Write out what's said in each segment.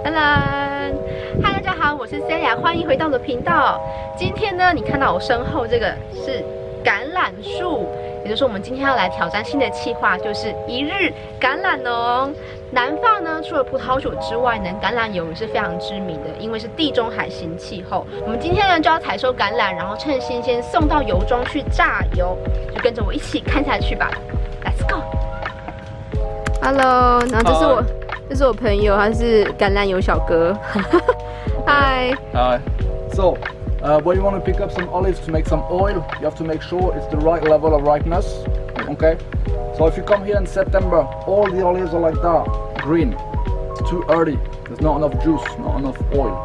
当然，嗨，大家好，我是 Celia， 欢迎回到我的频道。今天呢，你看到我身后这个是橄榄树，也就是说，我们今天要来挑战新的企划，就是一日橄榄农。南法呢，除了葡萄酒之外呢，橄榄油也是非常知名的，因为是地中海型气候。我们今天呢就要采收橄榄，然后趁新鲜送到油庄去榨油，就跟着我一起看下去吧。Let's go。Hello， 然后这是我朋友，他是橄榄油小哥。Hi. Hi. So, when you want to pick up some olives to make some oil, you have to make sure it's the right level of ripeness. Okay. So if you come here in September, all the olives are like that, green. It's too early. There's not enough juice, not enough oil.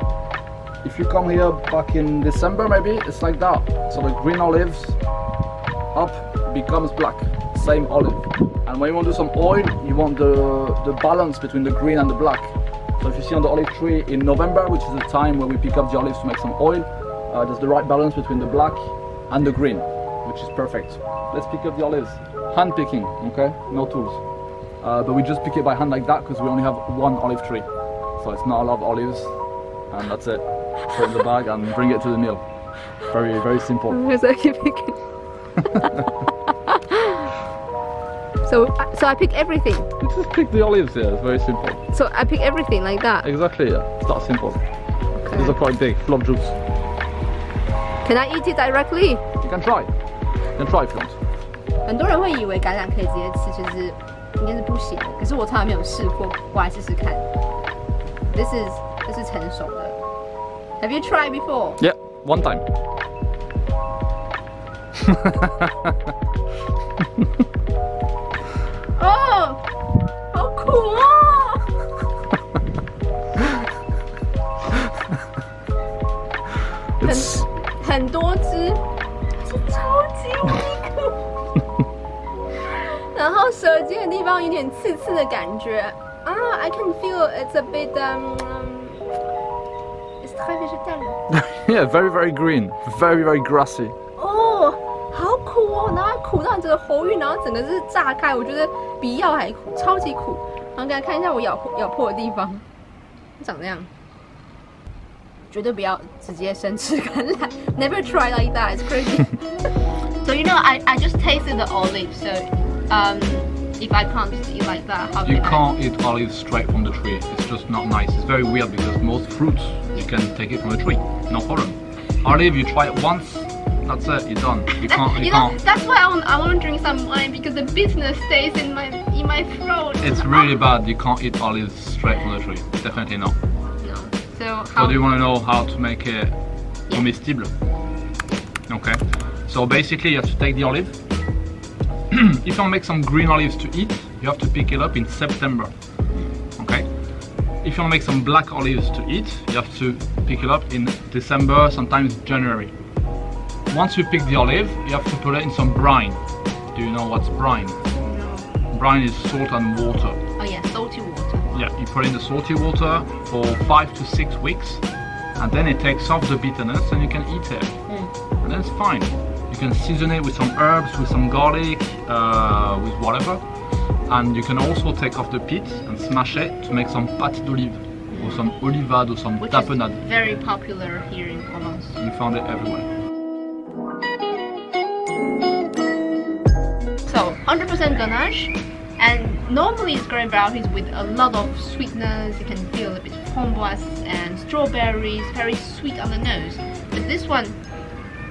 If you come here back in December, maybe it's like that. So the green olives up becomes black. Same olive. And when you want to do some oil, you want the balance between the green and the black. So if you see on the olive tree in November, which is the time when we pick up the olives to make some oil, there's the right balance between the black and the green, which is perfect. Let's pick up the olives. Hand picking, okay? No tools. But we just pick it by hand like that because we only have one olive tree. So it's not a lot of olives, and that's it. Put it in the bag and bring it to the mill. Very, very simple. So I pick everything. You just pick the olives here. It's very simple. So I pick everything like that. Exactly. Yeah. It's that simple. Okay. These are quite big, full of juice. Can I eat it directly? You can try. You can try if you want. 很多人会以为橄榄可以直接吃，其实应该是不行的。可是我从来没有试过，我来试试看。这是成熟的。Have you tried before? Yeah, one time. 哦，好苦哦！很多汁，是超级无敌苦。然后舌尖的地方有点刺刺的感觉啊 ，I can feel it's a bit it's très végétal. Yeah, very very green, very very grassy. 哦，好苦哦，然后苦到你整个喉韵，然后整个是炸开，我觉得比药还苦，超级苦。然后给大家看一下我咬破的地方，长这样。绝对不要直接生吃橄榄 ，Never try like that. It's crazy. So you know, I just tasted the olive. So if I can't just eat like that, how you can't eat olives straight from the tree. It's just not nice. It's very weird because most fruits you can take it from the tree, no problem. Olive, you try it once, that's it. You're done. You can't. You can't. That's why I want to drink some wine because the bitterness stays in my throat. It's really bad. You can't eat olives straight from the tree. Definitely not. So do you want to know how to make it comestible? Okay. So basically, you have to take the olive. If you want to make some green olives to eat, you have to pick it up in September. Okay. If you want to make some black olives to eat, you have to pick it up in December, sometimes January. Once you pick the olive, you have to put it in some brine. Do you know what's brine? No. Brine is salt and water. Oh yeah, salty water. Yeah, you put in the salty water for 5 to 6 weeks, and then it takes off the bitterness and you can eat it. And then it's fine. You can season it with some herbs, with some garlic, with whatever. And you can also take off the pit and smash it to make some pâte d'olive, or some olivade, or some tapenade. Which is very popular here in Provence. You found it everywhere. So 100% ganache. And normally it's grape varieties with a lot of sweetness. You can feel a bit of framboise and strawberries, very sweet on the nose. But this one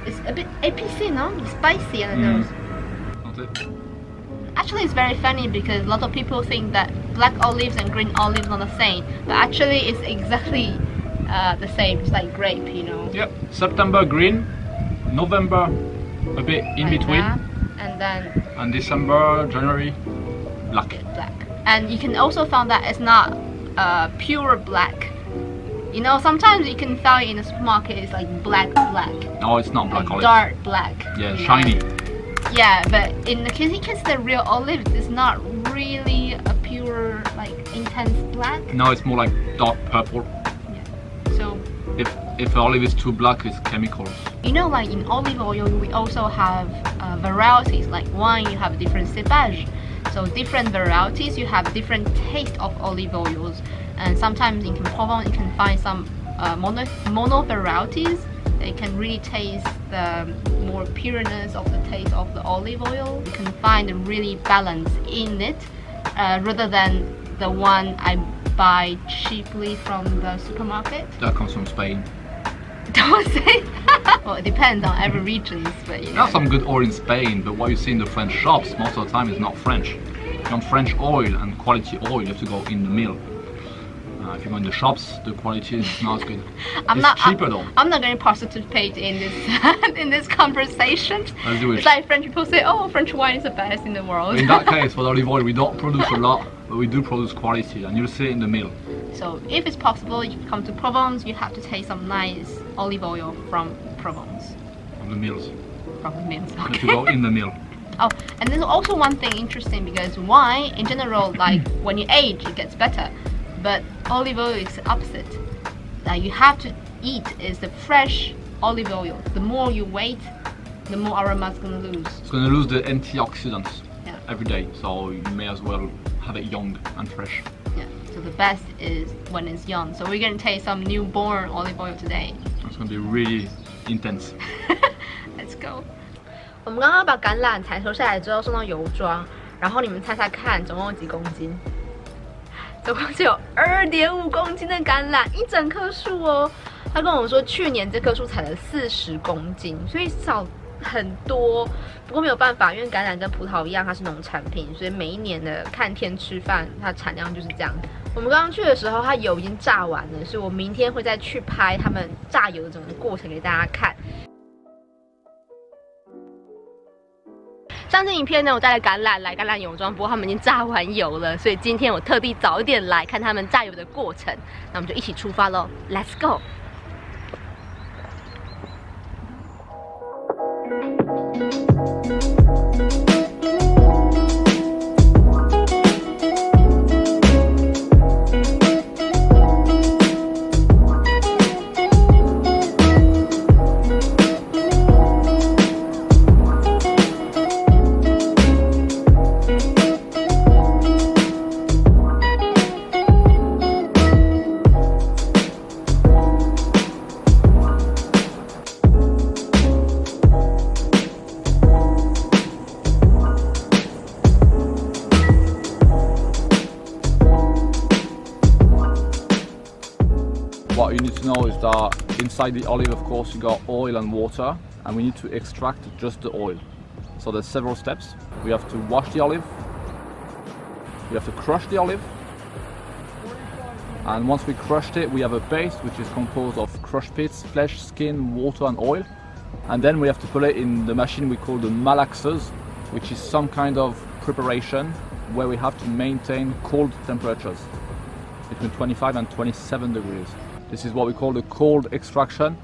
is a bit épicé, no? Spicy on the nose. That's it. Actually, it's very funny because a lot of people think that black olives and green olives are the same, but actually it's exactly the same. It's like grape, you know. Yep. September green, November a bit in like between, that. And December, January. Black. And you can also find that it's not pure black. You know, sometimes you can find it in the supermarket. It's like black. No, it's not black olive. Dark black. Yeah, shiny. Yeah, but in the case the real olives, it's not really a pure, like intense black. No, it's more like dark purple. Yeah. So if olive is too black, it's chemicals. You know, like in olive oil, we also have varieties. Like wine, you have different cépage. So different varieties, you have different taste of olive oils. And sometimes in Provence you can find some mono varieties. They can really taste the more pureness of the taste of the olive oil. You can find a really balance in it, rather than the one I buy cheaply from the supermarket. That comes from Spain. Don't say that. Well, it depends on every region, but There are some good oil in Spain, but what you see in the French shops most of the time is not French. If you want French oil and quality oil, you have to go in the mill. If you go in the shops, the quality is not as good. It's cheaper though. I'm not going to participate in this in this conversation. Let's do it. It's like French people say, "Oh, French wine is the best in the world." In that case, for the olive oil, we don't produce a lot, but we do produce quality, and you'll see it in the mill. So, if it's possible, you come to Provence, you have to taste some nice olive oil from Provence. From the mills. From the mills. You have to go in the mill. Oh, and there's also one thing interesting, because wine in general, like when you age, it gets better. But olive oil is the opposite. That you have to eat is the fresh olive oil. The more you wait, the more aroma it's going to lose. It's going to lose the antioxidants every day, so you may as well have it young and fresh. Yeah, so the best is when it's young. So we're going to taste some newborn olive oil today. It's going to be really intense. Let's go. 我们刚刚把橄榄采收下来之后送到油庄，然后你们猜猜看，总共有几公斤？总共是有2.5公斤的橄榄，一整棵树哦。他跟我说，去年这棵树采了40公斤，所以少很多。不过没有办法，因为橄榄跟葡萄一样，它是农产品，所以每一年的看天吃饭，它产量就是这样。我们刚刚去的时候，它油已经炸完了，所以我明天会再去拍他们炸油的整个过程给大家看。上次影片呢，我带了橄榄来橄榄油庄，不过他们已经炸完油了，所以今天我特地早一点来看他们炸油的过程。那我们就一起出发喽 ，Let's go！What you need to know is that inside the olive, of course, you got oil and water, and we need to extract just the oil. So there's several steps. We have to wash the olive, we have to crush the olive, and once we crushed it, we have a paste which is composed of crushed pits, flesh, skin, water and oil. And then we have to put it in the machine we call the malaxers, which is some kind of preparation where we have to maintain cold temperatures between 25 and 27 degrees. This is what we call the cold extraction,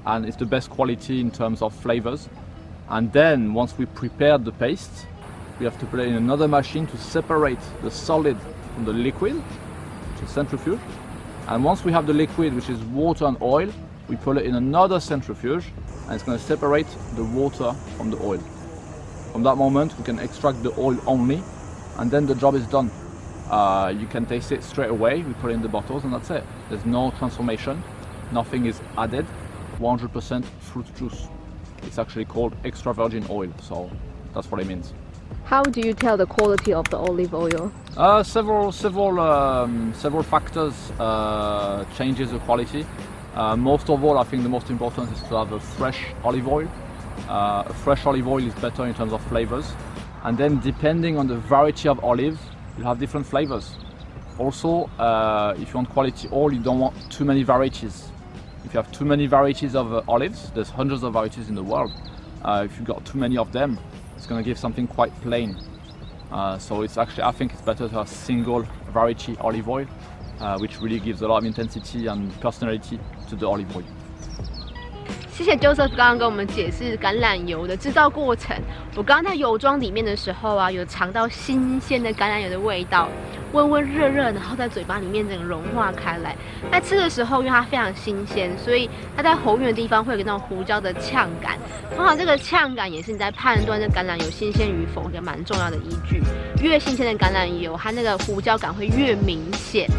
and it's the best quality in terms of flavors. And then once we prepare the paste, we have to put it in another machine to separate the solid from the liquid, which is centrifuge. And once we have the liquid, which is water and oil, we put it in another centrifuge, and it's going to separate the water from the oil. From that moment, we can extract the oil only, and then the job is done. You can taste it straight away. We put it in the bottles and that's it. There's no transformation, nothing is added, 100% fruit juice. It's actually called extra virgin oil, so that's what it means. How do you tell the quality of the olive oil? Several factors changes the quality. Most of all, I think the most important is to have a fresh olive oil. A fresh olive oil is better in terms of flavors. And then depending on the variety of olives, you'll have different flavors. Also, if you want quality oil, you don't want too many varieties. If you have too many varieties of olives, there's hundreds of varieties in the world. If you've got too many of them, it's going to give something quite plain. So it's actually, I think it's better to have single variety olive oil, which really gives a lot of intensity and personality to the olive oil. 谢谢 Joseph 刚刚跟我们解释橄榄油的制造过程。我刚刚在油庄里面的时候啊，有尝到新鲜的橄榄油的味道，温温热热，然后在嘴巴里面整个融化开来。在吃的时候，因为它非常新鲜，所以它在喉韵的地方会有那种胡椒的呛感。通常这个呛感也是你在判断这橄榄油新鲜与否一个蛮重要的依据。越新鲜的橄榄油，它那个胡椒感会越明显。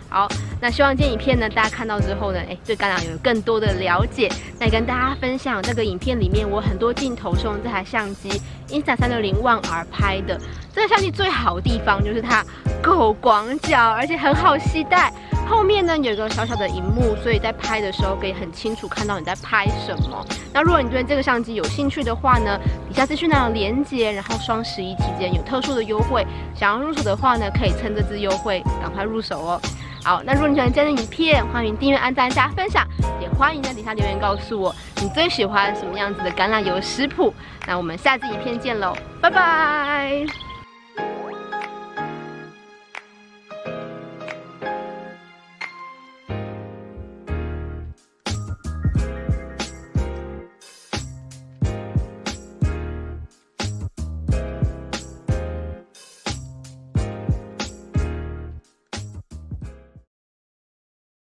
好，那希望今天影片呢，大家看到之后呢，对橄榄油有更多的了解。那也跟大家分享这个影片里面，我很多镜头是用这台相机 Insta360 One R 拍的。这个相机最好的地方就是它够广角，而且很好携带。后面呢有一个小小的荧幕，所以在拍的时候可以很清楚看到你在拍什么。那如果你对这个相机有兴趣的话呢，底下资讯栏有连结，然后双11期间有特殊的优惠，想要入手的话呢，可以趁这支优惠赶快入手哦。好，那如果你喜欢今天的影片，欢迎订阅、按赞、加分享，也欢迎在底下留言告诉我你最喜欢什么样子的橄榄油食谱。那我们下支影片见喽，拜拜。